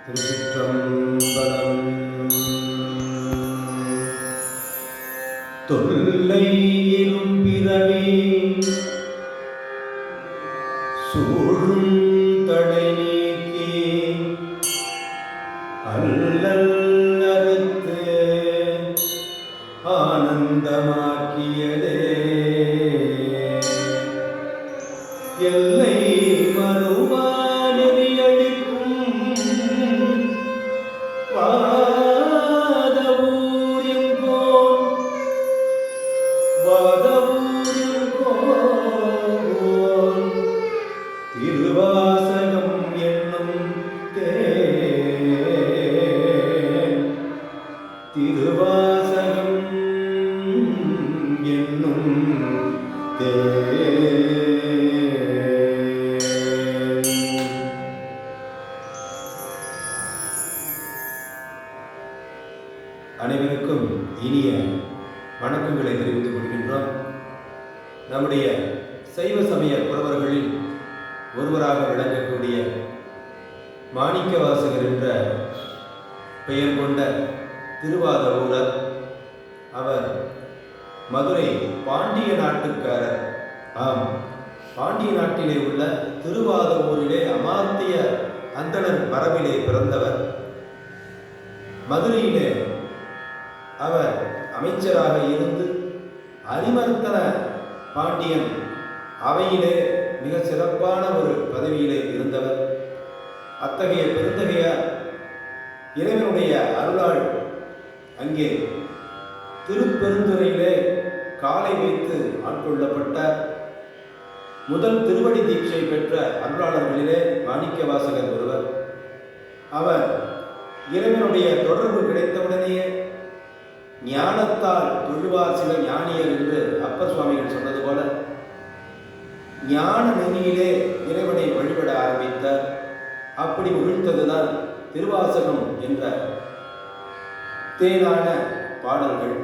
திருச்சிற்றம்பலம். தொல்லை எனும் பிறவி சூழும் தடை நீக்கி அல்லல் அறுத்து ஆனந்தமாக்கியதே எல்லை மறுவா நெறியளிக்கும் வாதவூரில் திருவாசகம் என்னும் திருவாசகம் என்னும் அனைவருக்கும் இனிய வணக்கங்களை தெரிவித்துக் கொள்கின்றோம். நம்முடைய சைவ சமய புரவர்களில் ஒருவராக விளங்கக்கூடிய மாணிக்கவாசகர் என்ற பெயர் கொண்ட திருவாதவூரர். அவர் மதுரை பாண்டிய நாட்டுக்காரர். ஆம், பாண்டிய நாட்டிலே உள்ள திருவாதவூரிலே அமாத்திய அந்தணன் மரபிலே பிறந்தவர். மதுரையிலே அவர் அமைச்சராக இருந்து அரிமர்த்தன பாண்டியன் அவையிலே மிக சிறப்பான ஒரு பதவியிலே இருந்தவர். அத்தகைய பெருந்தகைய இறைவனுடைய அருளால் அங்கே திருப்பெருந்துறையிலே காலை வைத்து ஆட்கொள்ளப்பட்ட முதல் திருவடி தீட்சை பெற்ற அருளாளர்களிலே மாணிக்கவாசகர் ஒருவர். அவர் இறைவனுடைய தொடர்பு கிடைத்தவுடனேயே ஞானத்தால் தொழுவார் சில ஞானியர் என்று அப்பர் சுவாமிகள் சொன்னது போல ஞான நெறியிலே இறைவனை வழிபட ஆரம்பித்தார். அப்படி உழித்ததுதான் திருவாசகம் என்ற தேனான பாடல்கள்.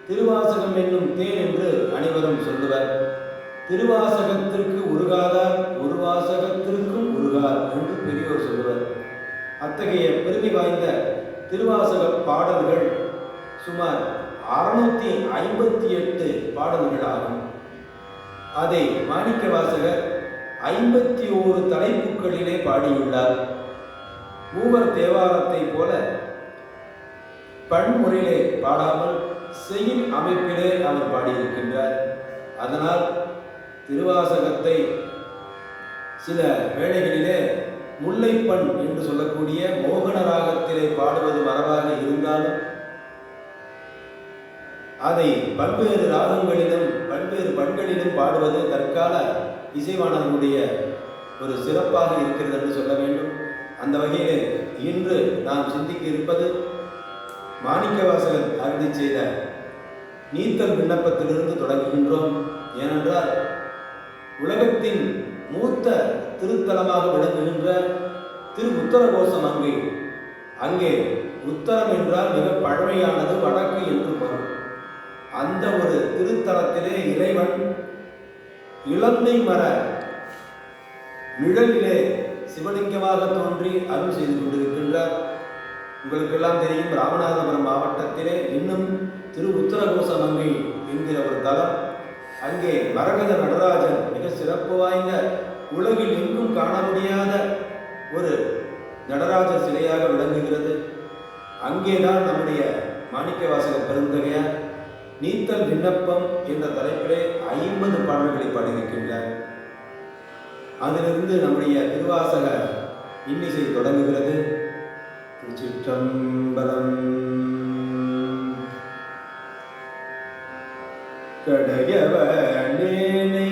திருவாசகம் என்னும் தேன் என்று அனைவரும் சொல்லுவர். திருவாசகத்திற்கு உருகாதார் ஒரு வாசகத்திற்கும் உருகார் என்று பெரியோர் சொல்லுவர். அத்தகைய பெருமை வாய்ந்த திருவாசக பாடல்கள் சுமார் 658 பாடல்கள் ஆகும். அதை மாணிக்கவாசகர் 51 தலைப்புகளிலே பாடியுள்ளார். மூவர் தேவாரத்தை போல பன்முறையிலே பாடாமல் செய்யுள் அமைப்பிலே அவர் பாடியிருக்கின்றார். அதனால் திருவாசகத்தை சில வேளைகளிலே முல்லைப்பண் என்று சொல்லக்கூடிய மோகன ராகத்திலே பாடுவது மரபாக இருந்தாலும் அதை பல்வேறு ராகங்களிலும் பல்வேறு பண்களிலும் பாடுவது தற்கால இசைவாணர்களுடைய ஒரு சிறப்பாக இருக்கிறது என்று சொல்ல வேண்டும். அந்த வகையிலே இன்று நாம் சிந்திக்க இருப்பது மாணிக்கவாசகர் அருளி செய்த நீத்தல் விண்ணப்பத்திலிருந்து தொடங்குகின்றோம். ஏனென்றால் உலகத்தின் மூத்த திருத்தலமாக விளங்குகின்ற திரு உத்தரகோசம் அங்கே உத்தரம் என்றால் மிக பழமையானது, வடக்கு என்று பொருள். அந்த ஒரு திருத்தலத்திலே இறைவன் இளந்தை மர நிழலிலே சிவலிங்கமாக தோன்றி அருள் செய்து கொண்டிருக்கின்றார். உங்களுக்கெல்லாம் தெரியும், ராமநாதபுரம் மாவட்டத்திலே இன்னும் திரு உத்தரகோசமங்கை என்கிற ஒரு தலம். அங்கே மரகத நடராஜன் மிக சிறப்பு வாய்ந்த, உலகில் எங்கும் காண முடியாத ஒரு நடராஜர் சிலையாக விளங்குகிறது. அங்கேதான் நம்முடைய மாணிக்கவாசக பெருந்தகையார் நீத்தல் விண்ணப்பம் என்ற தலைப்பிலே 50 பாடல்களை பாடியிருக்கின்றார். அதிலிருந்து நம்முடைய திருவாசக இன்னிசை தொடங்குகிறது. திருச்சிற்றம்பலம். கடையவனேனை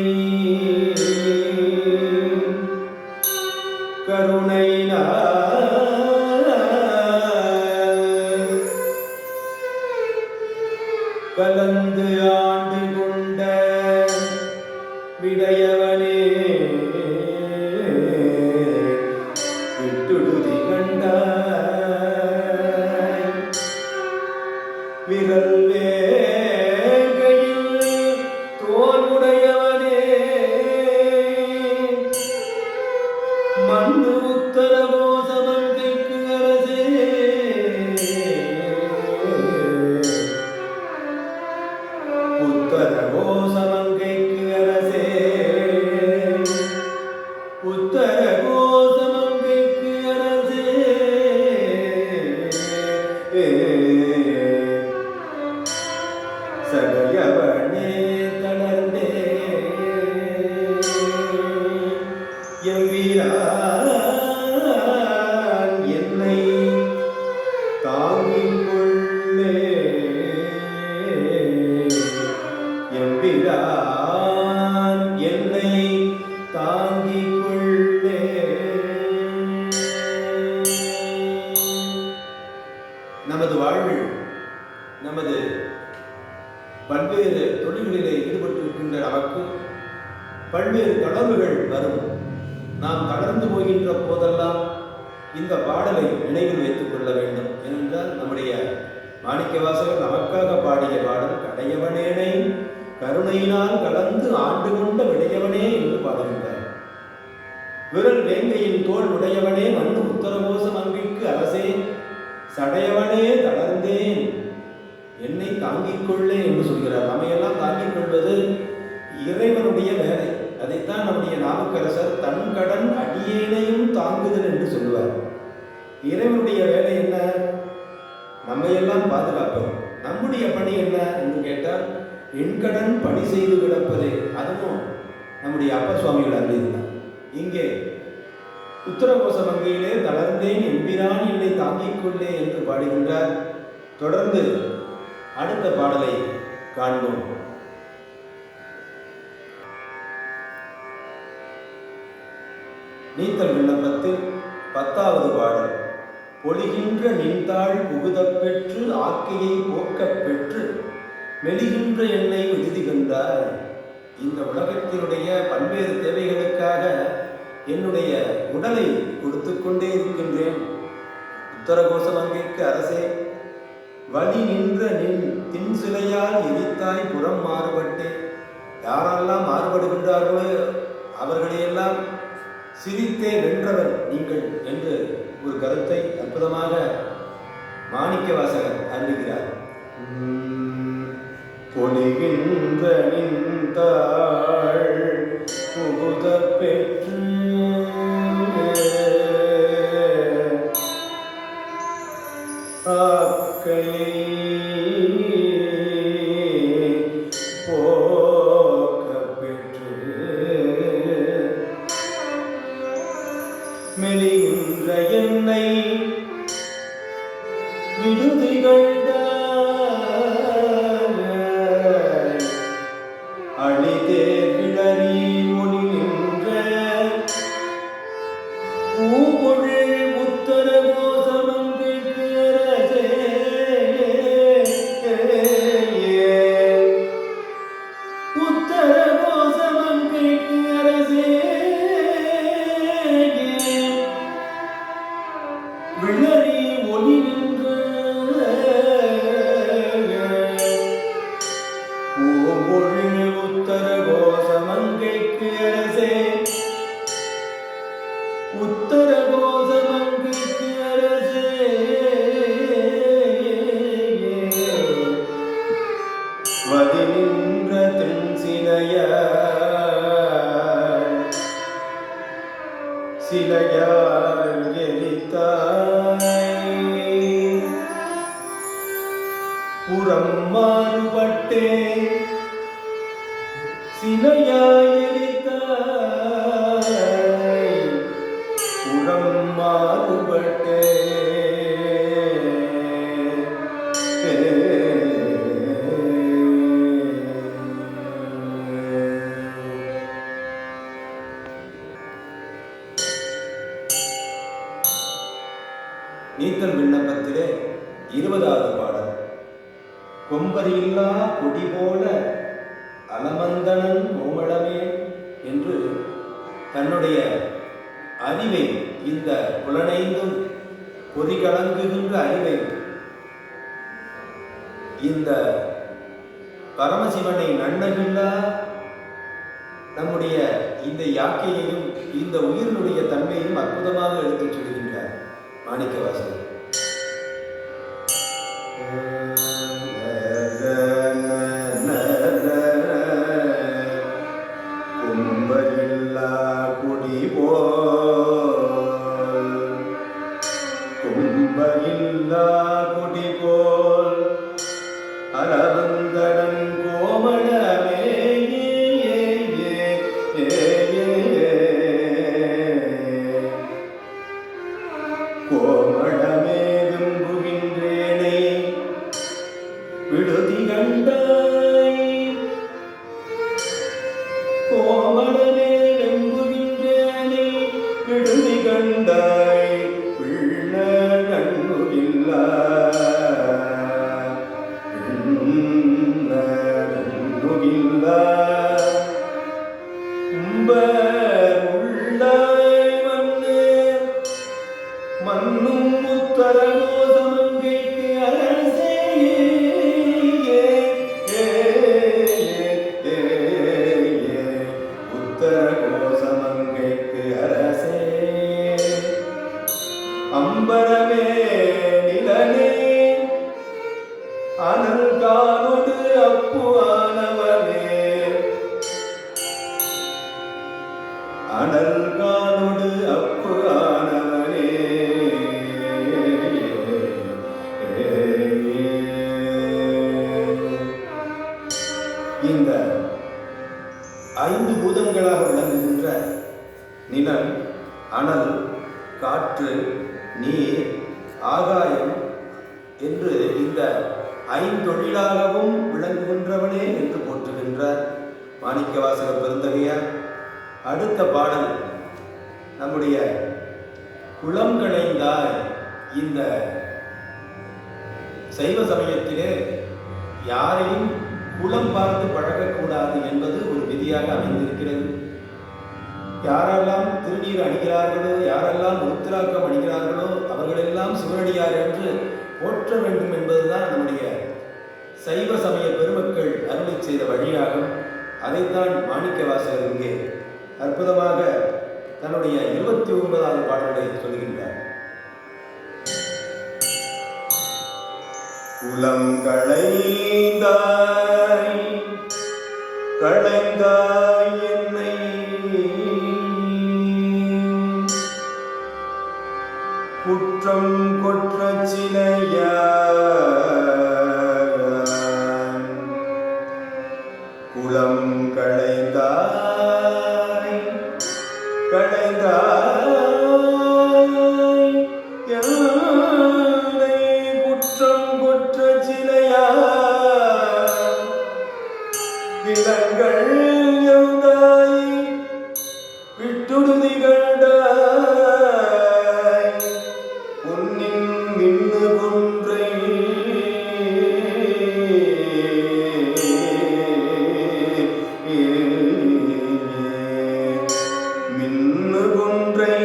கருணைனா கலந்து ஆண்டு கொண்ட விடையவனே விட்டுடுதி கண்டாய் விரல் வேகையில் தோல்முடையவனே மண்ணு உத்தரகோசமங்கைக்கு நமது வாழ்வில் நமது பல்வேறு தொழில்களிலே ஈடுபட்டிருக்கின்ற நமக்கு பல்வேறு தளர்வுகள் வரும். நாம் தளர்ந்து போகின்ற போதெல்லாம் இந்த பாடலை நினைவில் வைத்துக் கொள்ள வேண்டும். ஏனென்றால் நம்முடைய மாணிக்கவாசகர் நமக்காக பாடிய பாடல் கடையவனேனை கருணையினால் கலந்து ஆண்டு கொண்ட விடையவனே என்று பாடுகின்றார். விரல் வேங்கையின் தோல் உடையவனே மண்ணு உத்தரகோசம் அங்கிற்கு அரசே சடையவனே தளர்ந்தேன் என்னை தாங்கிக் கொள்ளே என்று சொல்கிறார். நம்மையெல்லாம் தாங்கிக் கொள்வது இறைவனுடைய வேலை. அதைத்தான் நம்முடைய நாவுக்கரசர் தன் கடன் அடியேனையும் தாங்குதல் என்று சொல்லுவார். இறைவனுடைய வேலை என்ன? நம்மையெல்லாம் பாதுகாப்பது. நம்முடைய பணி என்ன என்று கேட்டால் என் கடன் பணி செய்து கிடப்பது. அதுவும் நம்முடைய அப்பர் சுவாமிகள் அறிந்தார். இங்கே உத்தரகோச மங்கையிலே தளர்ந்தேன் எம்பிரான் என்னை தாங்கிக் கொள்ளே என்று பாடுகின்றார். தொடர்ந்து அடுத்த பாடலை காண்போம். நீத்தல் விண்ணப்பத்தில் 10வது பாடல். பொழிகின்ற நின்றாள் புகுதப் பெற்று ஆக்கையை போக்கப் பெற்று மெலிகின்ற என்னை விடுதி கண்டார். இந்த உலகத்தினுடைய பல்வேறு தேவைகளுக்காக என்னுடைய உடலை கொடுத்து கொண்டே இருக்கின்றேன். உத்தரகோச மங்கைக்கு அரசே வழி நின்ற நின் தின் சிலையால் எரித்தாய் புறம் மாறுபட்டே. யாரெல்லாம் மாறுபடுகின்றார்களோ அவர்களையெல்லாம் சிரித்தே வென்றவர் நீங்கள் என்று ஒரு கருத்தை அற்புதமாக மாணிக்கவாசகர் அறிவிக்கிறார். பொழிகின்ற நின்றாள் புகுதப் பெற்று ஆக்கையை போக்கப் பெற்று மெலிகின்ற என்னை விடுதிகள் அழிதே கிளறி ஒளி நின்ற பூபொழில் உத்தரகோச மங்கைக்கு அரசே உத்தரகோச மங்கைக்கு அரசே விளரி ஒளி நின்ற பூபொழில் உத்தரகோச மங்கைக்கு அரசே உத்தரகோச மங்கைக்கு அரசே வதி நின்ற தென் சிலையால் எரித்தாய் புறம் மாறுபட்டே சிலையாய் எரித்தாய் புறம் மாறுபட்டே நீத்தல் விண்ணப்பத்திலே 20வது பாடல். கொம்பரியில்லா கொடி போல அலமந்தனன் கோமளமே என்று தன்னுடைய அறிவை, இந்த புலனைந்தும் பொறிகலங்குகின்ற அறிவை, இந்த பரமசிவனை நன்னகில்லா நம்முடைய இந்த யாக்கையையும் இந்த உயிரினுடைய தன்மையையும் அற்புதமாக எடுத்துச் சொல்கின்றார் மாணிக்கவாசகர். கும்பரில்லா குடி போல் கும்பரில்லா குடி போல் அலவந்தடன் கோமளமே கோமளமே விரும்புகின்றேனை விடுதி கண்டாய் கோமளமே வெம்புகின்றேனை விடுதி கண்டாய் பிள்ள கண்ணுகில்லாய் மண்ணும் உத்தரகோசமங்கைக்கு அரசே உத்தரகோசமங்கைக்கு அரசே அம்பரமே நிலனே அனல்கானொடு அப்பு ஆனவனே அனல்கானொடு அப்பு ஆனவனே இந்த 5 பூதங்களாக விளங்குகின்ற நிலம், அனல், காற்று, நீர், ஆகாயம் என்று இந்த 5 தொழிலாகவும் விளங்குகின்றவனே என்று போற்றுகின்றார் மாணிக்கவாசக பெருந்தகையார். அடுத்த பாடல் நம்முடைய குளம் களைந்தாய். இந்த சைவ சமயத்திலே யாரையும் குளம் பார்த்து பழகக்கூடாது என்பது ஒரு விதியாக அமைந்திருக்கிறது. யாரெல்லாம் திருநீர் அணிகிறார்களோ, யாரெல்லாம் உத்திராக்கம் அணிகிறார்களோ அவர்களெல்லாம் சிவனடியார் என்று போற்ற வேண்டும் என்பதுதான் நம்முடைய சைவ சமய பெருமக்கள் அருளை செய்த வழியாகும். அதைத்தான் மாணிக்கவாசகர் இங்கே அற்புதமாக தன்னுடைய 29வது பாடலை சொல்கின்றார். குலம் களைந்தாய் களைந்தாய் என்னை குற்றம் கொற்ற சிலையான் குலம் களைந்தாய் களைந்தாய் என்னை குற்றம் கொற்ற சிலையான் விலங்கள் எழுந்தாய் விட்டுடுதி கண்டாய் பொன்னின் மின்னு கொன்றை மின்னு கொன்றை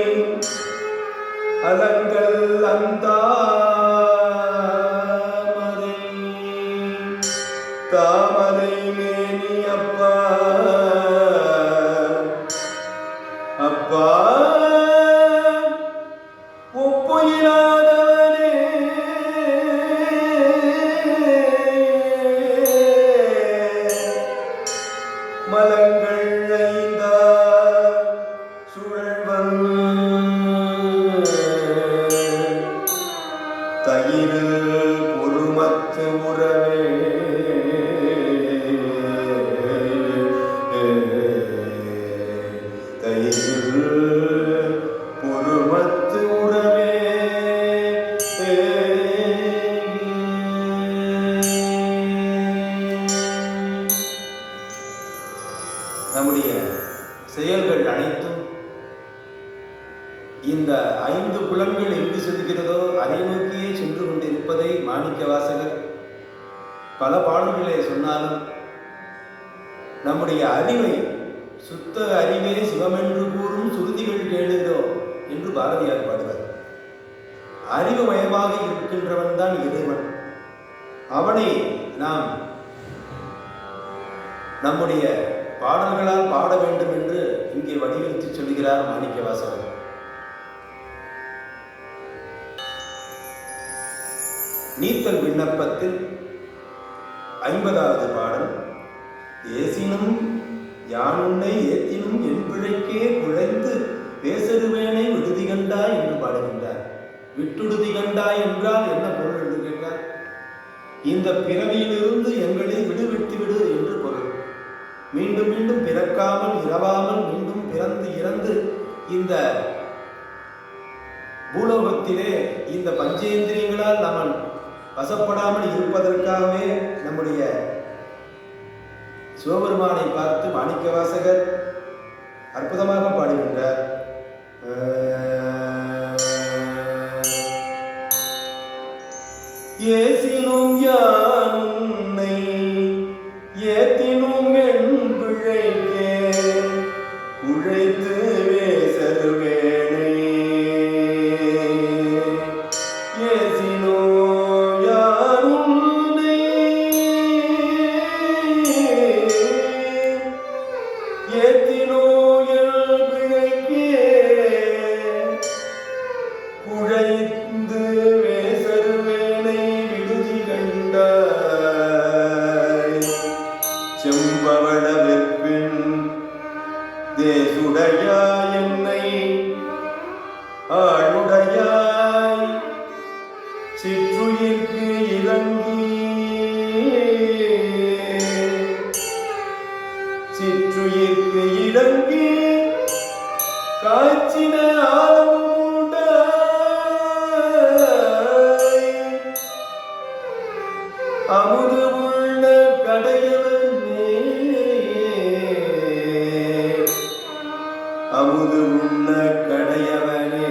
அலங்கள் அந்தாமரை தாமரை மேனி அப்பா அப்பா ஒப்புயிராதவனே மலங்கள் ஐந்தா சுழல்வன் தயிர் பொறுமத்து உறவே பொறுமத்து உறவே நம்முடைய செயல்கள் அனைத்தும் இந்த 5 புலன்கள் எங்கு செல்கிறதோ அதை நோக்கியே சென்று கொண்டிருப்பதை மாணிக்கவாசகர் பல பாடல்களே சொன்னாலும் நம்முடைய அறிவை சுத்த அறிவே சிவமென்று கூறும் சுருதிகள் கேளுகிறோம் என்று பாரதியார் பாடுவார். அறிவு மயமாக இருக்கின்றவன் தான் இறைவன். அவனை நாம் நம்முடைய பாடல்களால் பாட வேண்டும் என்று இங்கே வலியுறுத்தி சொல்கிறார் மாணிக்கவாசகர். நீத்தல் விண்ணப்பத்தில் 50வது பாடல். ஏசினும் யானுன்னை ஏத்தினும் என் பிழைக்கே குழைந்து பேசருவேனை விடுதி கண்டாய் என்று பாடுகின்றார். விட்டுடுதி கண்டாய் என்றால் என்ன பொருள் என்று கேட்டார். இந்த பிறவியிலிருந்து எங்களை விடுவிட்டு விடு என்று பொருள். மீண்டும் மீண்டும் பிறக்காமல் இரவாமல் மீண்டும் பிறந்து இறந்து இந்த பூலோகத்திலே இந்த பஞ்சேந்திரியங்களால் நாம் வசப்படாமல் இருப்பதற்காகவே நம்முடைய சிவபெருமானை பார்த்து மாணிக்கவாசகர் அற்புதமாக பாடுகின்றார். ஏசினும் யானுன்னை ஏத்தினும் என் பிழைக்கே உழைத்து வேசருவேனை உழைந்து வேசருவேனை விடுதி கண்டாய் செம்பவள வெற்பின் தேசுடையாய் என்னை ஆளுடையாய் சிற்றுயிர்க்கு இறங்கி சிற்றுயிர்க்கு இறங்கி காய்ச்சின ஆலமுண்டாய் அமுது உள்ள கடையவனே அமுது உள்ள கடையவனே